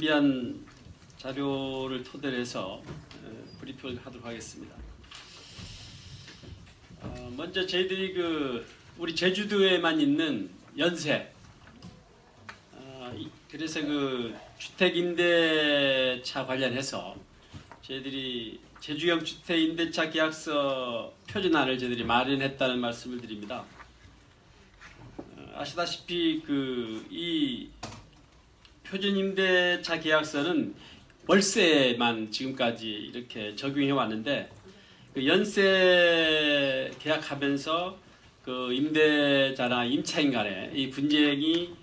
준비한 자료를 토대로 해서 브리핑을 하도록 하겠습니다. 먼저 저희들이 우리 제주도에만 있는 연세, 그래서 주택 임대차 관련해서 저희들이 제주형 주택 임대차 계약서 표준안을 저희들이 마련했다는 말씀을 드립니다. 아시다시피 이 표준 임대차 계약서는 월세만 지금까지 이렇게 적용해 왔는데 연세 계약하면서 임대자나 임차인 간에 이 분쟁이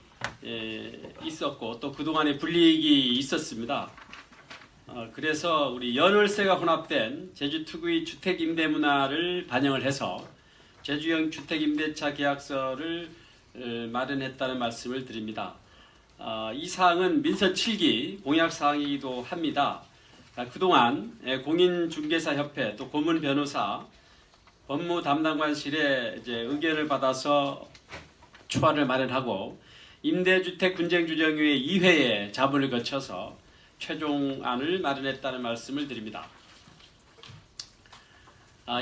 있었고 또 그동안에 불이익이 있었습니다. 그래서 우리 연월세가 혼합된 제주 특유의 주택 임대 문화를 반영을 해서 제주형 주택 임대차 계약서를 마련했다는 말씀을 드립니다. 이 사항은 민서 7기 공약 사항이기도 합니다. 그동안 공인중개사협회 또 고문변호사 법무 담당관실의 의견을 받아서 초안을 마련하고 임대주택 분쟁조정위의 2회의 자문을 거쳐서 최종안을 마련했다는 말씀을 드립니다.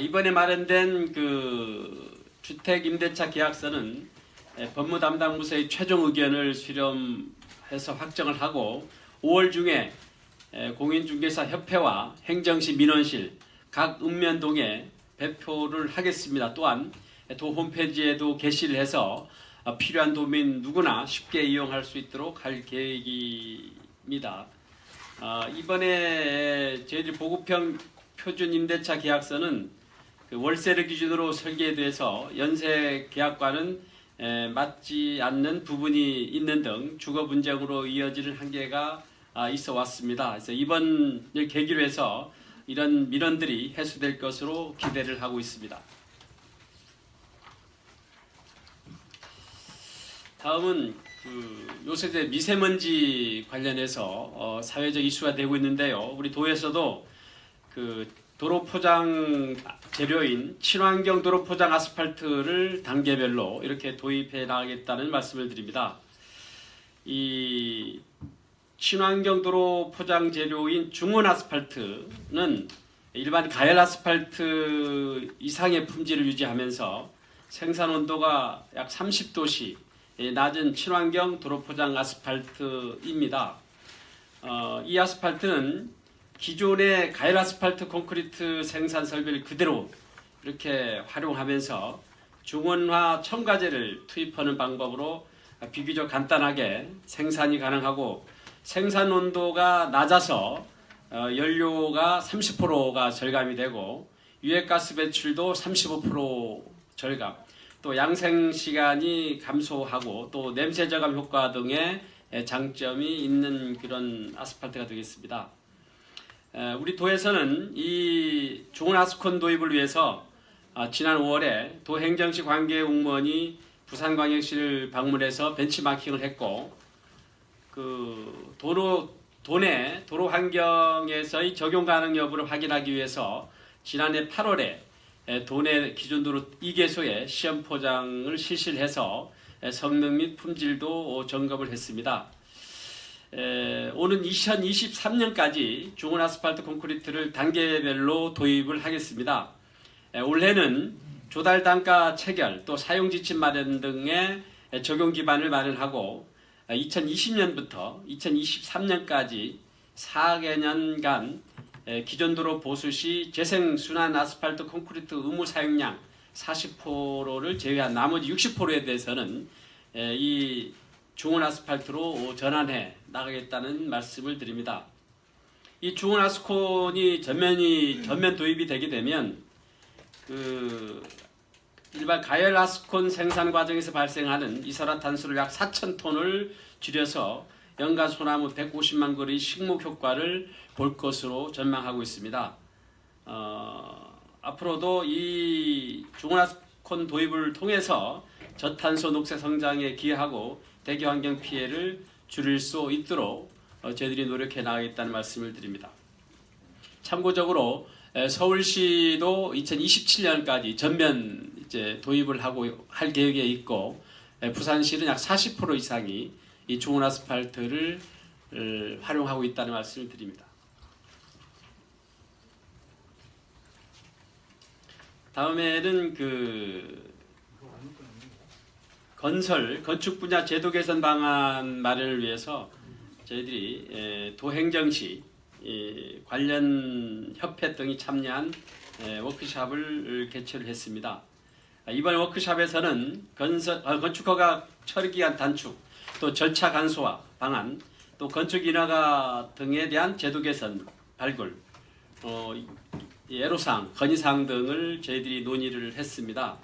이번에 마련된 주택 임대차 계약서는 법무 담당 부서의 최종 의견을 수렴해서 확정을 하고 5월 중에 공인중개사협회와 행정시 민원실 각 읍면동에 배포를 하겠습니다. 또한 도 홈페이지에도 게시를 해서 필요한 도민 누구나 쉽게 이용할 수 있도록 할 계획입니다. 이번에 저희들 보급형 표준 임대차 계약서는 월세를 기준으로 설계돼서 연세 계약과는 맞지 않는 부분이 있는 등 주거 분쟁으로 이어지는 한계가 있어 왔습니다. 그래서 이번을 계기로 해서 이런 민원들이 해소될 것으로 기대를 하고 있습니다. 다음은 요새 미세먼지 관련해서 사회적 이슈가 되고 있는데요. 우리 도에서도 도로 포장 재료인 친환경 도로 포장 아스팔트를 단계별로 이렇게 도입해 나가겠다는 말씀을 드립니다. 이 친환경 도로 포장 재료인 중원 아스팔트는 일반 가열 아스팔트 이상의 품질을 유지하면서 생산 온도가 약 30도씨 낮은 친환경 도로 포장 아스팔트입니다. 이 아스팔트는 기존의 가열 아스팔트 콘크리트 생산 설비를 그대로 이렇게 활용하면서 중원화 첨가제를 투입하는 방법으로 비교적 간단하게 생산이 가능하고 생산 온도가 낮아서 연료가 30%가 절감이 되고 유해가스 배출도 35% 절감, 또 양생 시간이 감소하고 또 냄새 저감 효과 등의 장점이 있는 그런 아스팔트가 되겠습니다. 우리 도에서는 이 중원 아스콘 도입을 위해서 지난 5월에 도 행정시 관계 공무원이 부산광역시를 방문해서 벤치마킹을 했고 도내 도로 환경에서의 적용 가능 여부를 확인하기 위해서 지난해 8월에 도내 기준도로 2개소에 시험 포장을 실시를 해서 성능 및 품질도 점검을 했습니다. 오는 2023년까지 중원 아스팔트 콘크리트를 단계별로 도입을 하겠습니다. 올해는 조달 단가 체결 또 사용 지침 마련 등의 적용 기반을 마련하고 2020년부터 2023년까지 4개년간 기존 도로 보수 시 재생 순환 아스팔트 콘크리트 의무 사용량 40%를 제외한 나머지 60%에 대해서는 이 중원 아스팔트로 전환해 나가겠다는 말씀을 드립니다. 이 중원 아스콘이 전면 도입이 되게 되면 일반 가열 아스콘 생산 과정에서 발생하는 이산화탄소를 약 4,000톤을 줄여서 연간 소나무 150만 그루의 식목 효과를 볼 것으로 전망하고 있습니다. 앞으로도 이 중원 아스콘 도입을 통해서 저탄소 녹색 성장에 기여하고 대기 환경 피해를 줄일 수 있도록 저희들이 노력해 나가겠다는 말씀을 드립니다. 참고적으로 서울시도 2027년까지 전면 도입을 하고 할 계획에 있고 부산시는 약 40% 이상이 이 중원 아스팔트를 활용하고 있다는 말씀을 드립니다. 다음에는 건축 분야 제도 개선 방안 마련을 위해서 저희들이 도행정시 관련 협회 등이 참여한 워크숍을 개최를 했습니다. 이번 워크숍에서는 건축허가 처리기간 단축, 또 절차 간소화 방안, 또 건축 인허가 등에 대한 제도 개선 발굴, 애로사항, 건의사항 등을 저희들이 논의를 했습니다.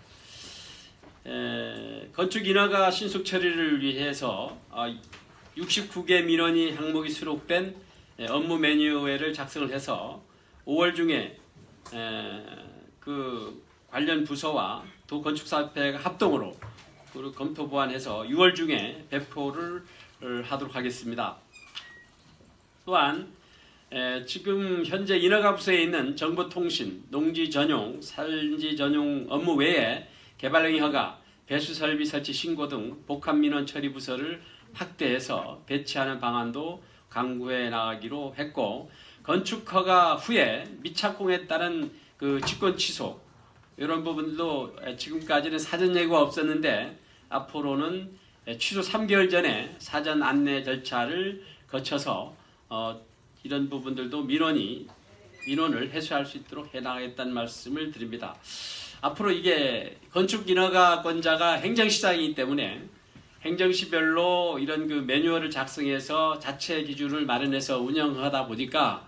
건축 인허가 신속 처리를 위해서 69개 민원이 항목이 수록된 업무 매뉴얼을 작성을 해서 5월 중에 그 관련 부서와 도건축사협회가 합동으로 검토 보완해서 6월 중에 배포를 하도록 하겠습니다. 또한 지금 현재 인허가 부서에 있는 정보통신, 농지 전용, 산지 전용 업무 외에 개발행위 허가, 배수설비 설치 신고 등 복합민원 처리 부서를 확대해서 배치하는 방안도 강구해 나가기로 했고, 건축허가 후에 미착공에 따른 그 직권 취소 이런 부분도 지금까지는 사전 예고가 없었는데 앞으로는 취소 3개월 전에 사전 안내 절차를 거쳐서 이런 부분들도 민원을 해소할 수 있도록 해나가겠다는 말씀을 드립니다. 앞으로 이게 건축 인허가권자가 행정시장이기 때문에 행정시별로 이런 그 매뉴얼을 작성해서 자체 기준을 마련해서 운영하다 보니까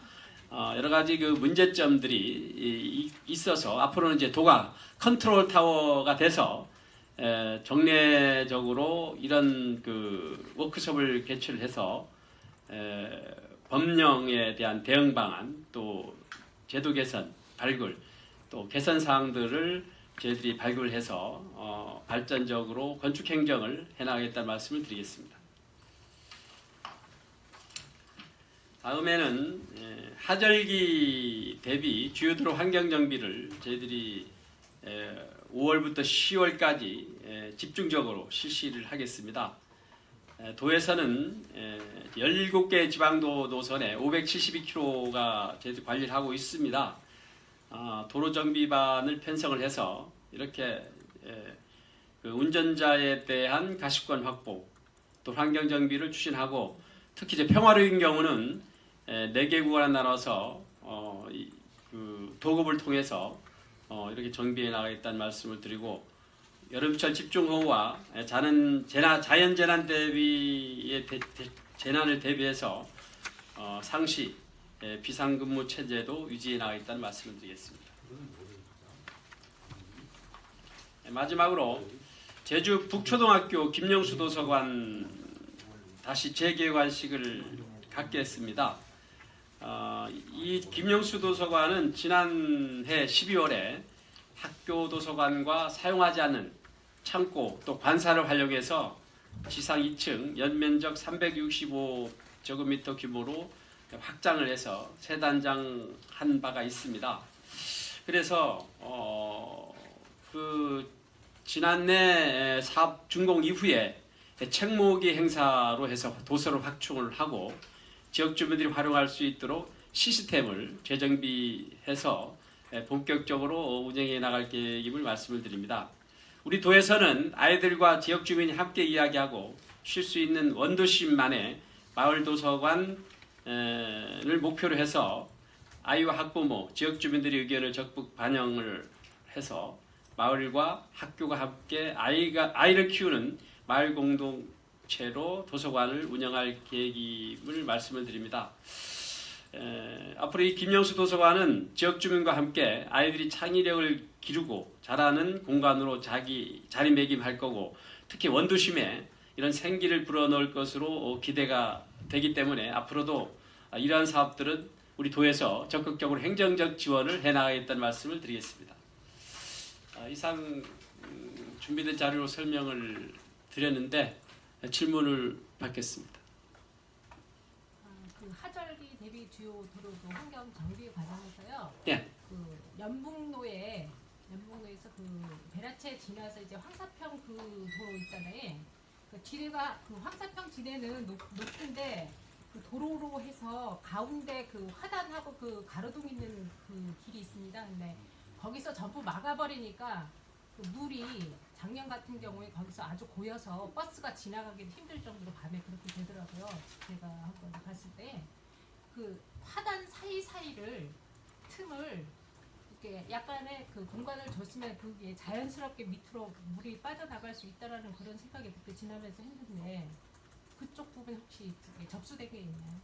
여러 가지 그 문제점들이 있어서 앞으로는 이제 도가 컨트롤 타워가 돼서 정례적으로 이런 그 워크숍을 개최를 해서 법령에 대한 대응 방안, 또 제도 개선, 발굴, 또 개선 사항들을 저희들이 발굴해서 발전적으로 건축 행정을 해나가겠다는 말씀을 드리겠습니다. 다음에는 하절기 대비 주요도로 환경 정비를 저희들이 5월부터 10월까지 집중적으로 실시를 하겠습니다. 도에서는 17개 지방도 노선에 572km가 저희들이 관리를 하고 있습니다. 도로 정비반을 편성을 해서 이렇게 그 운전자에 대한 가시권 확보, 또 환경 정비를 추진하고, 특히 이제 평화로인 경우는 4개 구간에 나눠서 그 도급을 통해서 이렇게 정비해 나가겠다는 말씀을 드리고, 여름철 집중호우와 자연재난 대비의 재난을 대비해서 상시 비상근무 체제도 유지해 나가겠다는 말씀을 드리겠습니다. 마지막으로 제주 북초등학교 김영수 도서관 다시 재개관식을 갖겠습니다. 이 김영수 도서관은 지난해 12월에 학교 도서관과 사용하지 않는 창고 또 관사를 활용해서 지상 2층 연면적 365제곱미터 규모로 확장을 해서 새 단장한 바가 있습니다. 그래서 그 지난해 사업 준공 이후에 책모기 행사로 해서 도서를 확충을 하고 지역 주민들이 활용할 수 있도록 시스템을 재정비해서 본격적으로 운영해 나갈 계획임을 말씀을 드립니다. 우리 도에서는 아이들과 지역 주민이 함께 이야기하고 쉴 수 있는 원도심만의 마을 도서관을 목표로 해서 아이와 학부모, 지역 주민들의 의견을 적극 반영을 해서 마을과 학교가 함께 아이를 키우는 마을 공동체로 도서관을 운영할 계획임을 말씀을 드립니다. 앞으로 이 김영수 도서관은 지역 주민과 함께 아이들이 창의력을 기르고 자라는 공간으로 자리매김할 거고, 특히 원도심에 이런 생기를 불어넣을 것으로 기대가 되기 때문에 앞으로도 이러한 사업들은 우리 도에서 적극적으로 행정적 지원을 해나가겠다는 말씀을 드리겠습니다. 이상 준비된 자료로 설명을 드렸는데 질문을 받겠습니다. 그 하절기 대비 주요 도로 환경 정비 과정에서요. 네. 그 연북로에서 그 베라체 지나서 이제 황사평 그 도로 있잖아요. 그 지대가 그 황사평 지대는 높은데 그 도로로 해서 가운데 그 화단하고 그 가로등 있는 그 길이 있습니다. 근데 거기서 전부 막아버리니까 그 물이 작년 같은 경우에 거기서 아주 고여서 버스가 지나가기도 힘들 정도로 밤에 그렇게 되더라고요. 제가 한번 갔을 때 그 화단 사이사이를 틈을 이렇게 약간의 그 공간을 줬으면 그게 자연스럽게 밑으로 물이 빠져나갈 수 있다라는 그런 생각이 그때 지나면서 했는데 그쪽 부분 혹시 접수된 게 있나요?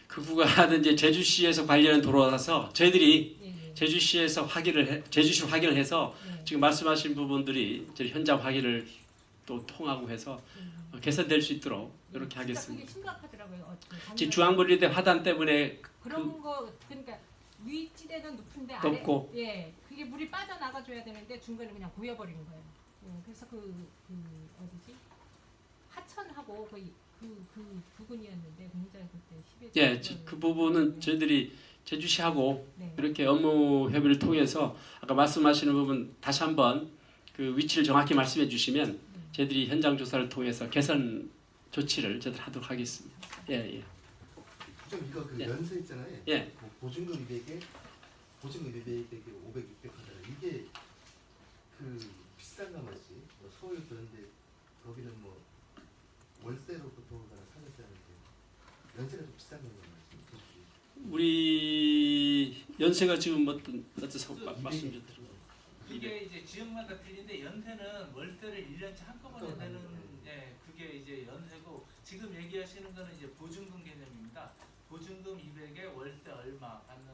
그 부분은 이제 제주시에서 관리하는 도로라서 저희들이 예, 예. 제주시에서 제주시로 확인을 해서 예. 지금 말씀하신 부분들이 저희 현장 확인을 또 통하고 해서 개선될 수 있도록 이렇게 진짜 하겠습니다. 그게 심각하더라고요. 지금 중앙분리대 화단 때문에 그런 거 그러니까 위지대는 높은데 높고. 아래 예 그게 물이 빠져나가 줘야 되는데 중간에 그냥 고여버리는 거예요. 그래서 어디지 하천하고 그 부분이었는데 굉장히 그때 예, 그 부분은 저희들이 제주시하고 네. 이렇게 업무 협의를 통해서 아까 말씀하시는 부분 다시 한번 그 위치를 정확히 말씀해 주시면 저희들이 현장 조사를 통해서 개선 조치를 저희들 하도록 하겠습니다. 예, 예. 좀 이거 그 예. 연세 있잖아요. 예. 뭐 보증금 200에 보증금 200에 500, 600 하잖아요. 이게 그 비싼가 마지. 뭐 서울 그런데 거기는 뭐 월세로 보통 하거나 사면세 하는데 연세가 좀 비싼 건가 마지. 우리 연세가 지금 어떤 말씀 좀 드리고. 이게 이제 지역마다 틀린데 연세는 월세를 1년치 한꺼번에 한꺼번에 내는 하는 예, 그게 이제 연세고 지금 얘기하시는 거는 이제 보증금 개념입니다. 보증금 200에 월세 얼마 받는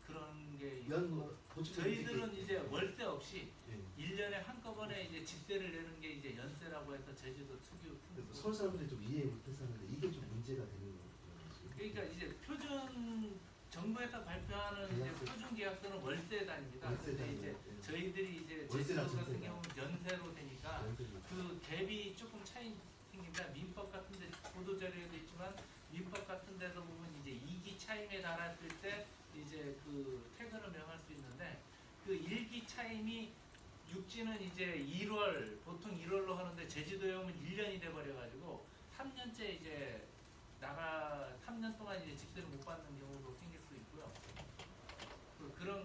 그런 게 연 있고 뭐 보증금 저희들은 이제 월세 없이 예. 1년에 한꺼번에 이제 집세를 내는 게 이제 연세라고 해서 제주도 특유 그래서 서울 사람들이 좀 이해 못해서 하는데 이게 좀 문제가 되는 거죠. 그러니까 이제 표준 정부에서 발표하는 이제 계약서. 표준 계약서는 월세 단위입니다. 월세 근데 단위. 이제 예. 저희들이 이제 월세랑 제주도 같은 전세가. 경우는 연세로 되니까 연세는 그 갭이 조금 차이 생깁니다. 민법 같은데 보도 자료에도 있지만 민법 같은 데서 보면 이제 2기 차임에 달했을 때 이제 그 퇴근을 명할 수 있는데 그 1기 차임이 육지는 이제 1월 보통 1월로 하는데 제주도에 오면 1년이 돼 버려 가지고 3년째 이제 3년 동안 이제 집세를 못 받는 경우도 생길 수 있고요. 그런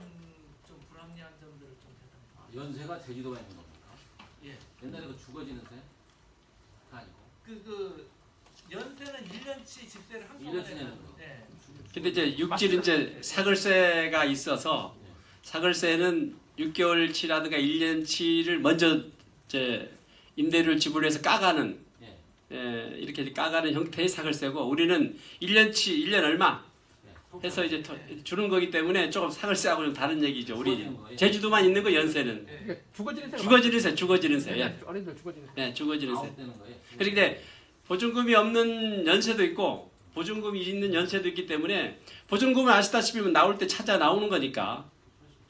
좀 불합리한 점들을 좀 대답해. 연세가 제주도가 있는 겁니까? 예. 옛날에 그 주거지는 세가 아니고 그 연세는 1년치 집세를 한꺼번에 1년치 내는 거. 네. 근데 이제 육지는 이제 사글세가 있어서 사글세는 6개월치라든가 1년치를 먼저 이제 임대료를 지불해서 까가는 예. 예, 이렇게 까가는 형태의 사글세고 우리는 1년치 1년 얼마 해서 이제 주는 거기 때문에 조금 사글세하고 좀 다른 얘기죠. 우리 주거지는 거예요? 제주도만 있는 거 연세는 네. 주거지는 세. 주거지는 세. 예. 어린이들 주거지는 세. 예, 주거지는 세. 아웃되는 거예요. 그런데 보증금이 없는 연세도 있고 보증금이 있는 연세도 있기 때문에 보증금은 아시다시피 나올 때 찾아 나오는 거니까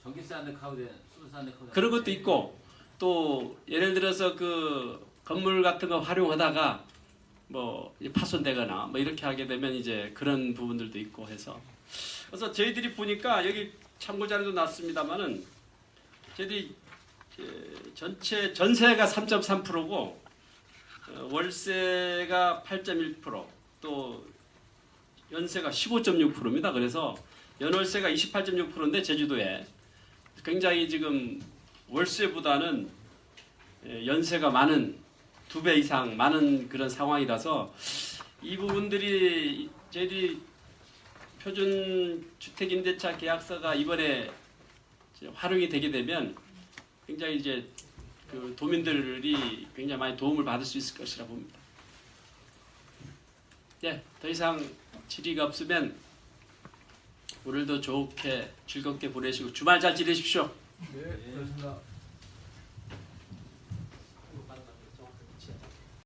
전기세 안 내카우데 수도세 안 내카우데 그런 것도 있고 또 예를 들어서 그 건물 같은 거 활용하다가 뭐 파손되거나 뭐 이렇게 하게 되면 이제 그런 부분들도 있고 해서 그래서 저희들이 보니까 여기 참고 자료도 났습니다만은 저희들이 전체 전세가 3.3%고 월세가 8.1% 또 연세가 15.6%입니다. 그래서 연월세가 28.6%인데 제주도에 굉장히 지금 월세보다는 연세가 많은 2배 이상 많은 그런 상황이라서 이 부분들이 저희들이 표준 주택임대차 계약서가 이번에 이제 활용이 되게 되면 굉장히 이제 그 도민들이 굉장히 많이 도움을 받을 수 있을 것이라 봅니다. 네, 더 이상 질의가 없으면 오늘도 좋게 즐겁게 보내시고 주말 잘 지내십시오. 네, 그렇습니다.